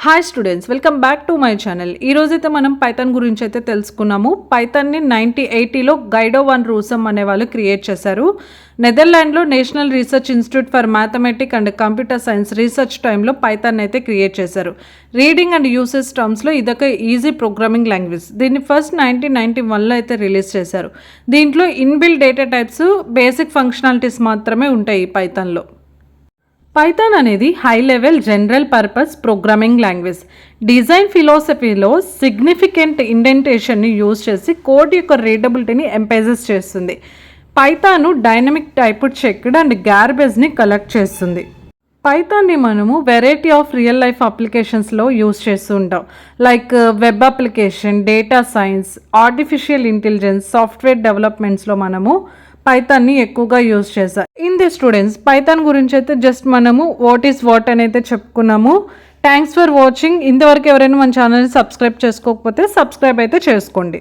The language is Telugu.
Hi students, welcome back to my channel. ఈ రోజైతే మనం పైథాన్ గురించి అయితే తెలుసుకున్నాము. పైథాన్ని 1980లో గైడో వాన్ రూసమ్ అనే వాళ్ళు క్రియేట్ చేశారు. నెదర్లాండ్లో national research institute for mathematic and computer science research టైంలో పైథాన్ అయితే క్రియేట్ చేశారు. రీడింగ్ అండ్ యూసేజ్ టర్మ్స్లో ఇదొక ఈజీ ప్రోగ్రామింగ్ లాంగ్వేజ్. దీన్ని ఫస్ట్ 1991లో అయితే రిలీజ్ చేశారు. దీంట్లో inbuilt data types, basic functionalities మాత్రమే ఉంటాయి ఈ పైథాన్లో. పైథాన్ అనేది high level general purpose programming language. Design ఫిలాసఫీలో సిగ్నిఫికెంట్ ఇండెంటేషన్ని యూజ్ చేసి కోడ్ యొక్క రీడబిలిటీని ఎంపైజెస్ చేస్తుంది. Python dynamic type checked and గార్బేజ్ని కలెక్ట్ చేస్తుంది. పైథాన్ని మనము వెరైటీ ఆఫ్ రియల్ లైఫ్ అప్లికేషన్స్లో యూజ్ చేస్తూ ఉంటాం. Like web application, data science, artificial intelligence, software డెవలప్మెంట్స్లో మనము పైథాన్ని ఎక్కువగా యూజ్ చేస్తాం. ఇన్ ది స్టూడెంట్స్, పైథాన్ గురించి అయితే జస్ట్ మనము వాట్ ఈస్ వాట్ అని అయితే చెప్పుకున్నాము. Thanks for watching. ఇంతవరకు ఎవరైనా మన ఛానల్ని సబ్స్క్రైబ్ చేసుకోకపోతే సబ్స్క్రైబ్ అయితే చేసుకోండి.